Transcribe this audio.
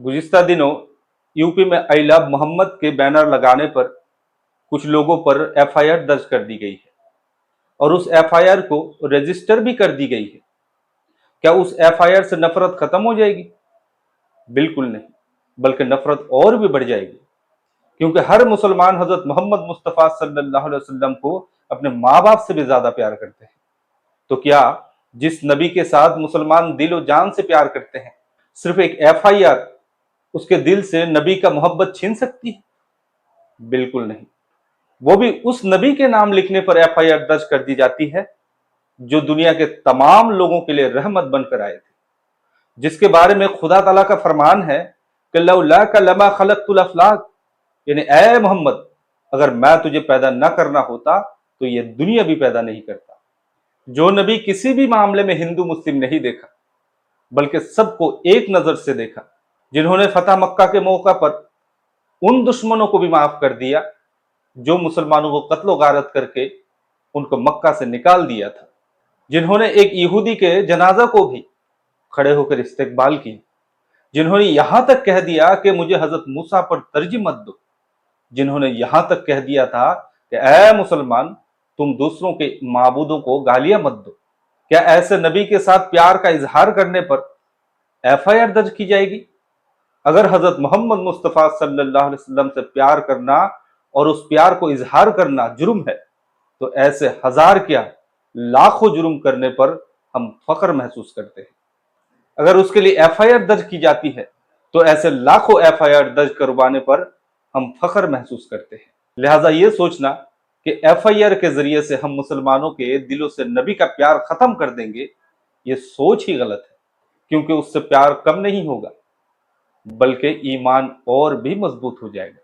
गुज़िस्ता दिनों यूपी में I love Mohammad के बैनर लगाने पर कुछ लोगों पर एफआईआर दर्ज कर दी गई है और उस एफआईआर को रजिस्टर भी कर दी गई है। क्या उस एफआईआर से नफरत खत्म हो जाएगी? बिल्कुल नहीं, बल्कि नफरत और भी बढ़ जाएगी, क्योंकि हर मुसलमान हजरत मोहम्मद मुस्तफ़ा सल्लल्लाहु अलैहि वसल्लम को अपने माँ बाप से भी ज्यादा प्यार करते हैं। तो क्या जिस नबी के साथ मुसलमान दिल और जान से प्यार करते हैं, सिर्फ एक एफआईआर उसके दिल से नबी का मोहब्बत छीन सकती है? बिल्कुल नहीं। वो भी उस नबी के नाम लिखने पर एफआईआर दर्ज कर दी जाती है जो दुनिया के तमाम लोगों के लिए रहमत बनकर आए थे, जिसके बारे में खुदा ताला का फरमान है कि लौला का लमा खलक़तुल अफ़लाक, यानी ऐ मोहम्मद, अगर मैं तुझे पैदा न करना होता तो ये दुनिया भी पैदा नहीं करता। जो नबी किसी भी मामले में हिंदू मुस्लिम नहीं देखा, बल्कि सबको एक नजर से देखा, जिन्होंने फतह मक्का के मौका पर उन दुश्मनों को भी माफ कर दिया जो मुसलमानों को कत्लो गारत करके उनको मक्का से निकाल दिया था, जिन्होंने एक यहूदी के जनाजा को भी खड़े होकर इस्तेकबाल किया, जिन्होंने यहां तक कह दिया कि मुझे हजरत मूसा पर तरजीह मत दो, जिन्होंने यहां तक कह दिया था कि ऐ मुसलमान, तुम दूसरों के माबूदों को गालियां मत दो। क्या ऐसे नबी के साथ प्यार का इजहार करने पर एफआईआर दर्ज की जाएगी? अगर हजरत मोहम्मद मुस्तफ़ा सल्लल्लाहु अलैहि वसल्लम से प्यार करना और उस प्यार को इजहार करना जुर्म है, तो ऐसे हजार क्या लाखों जुर्म करने पर हम फख्र महसूस करते हैं। अगर उसके लिए एफआईआर दर्ज की जाती है तो ऐसे लाखों एफआईआर दर्ज करवाने पर हम फख्र महसूस करते हैं। लिहाजा ये सोचना कि एफआईआर के जरिए से हम मुसलमानों के दिलों से नबी का प्यार खत्म कर देंगे, ये सोच ही गलत है, क्योंकि उससे प्यार कम नहीं होगा, बल्कि ईमान और भी मजबूत हो जाएगा।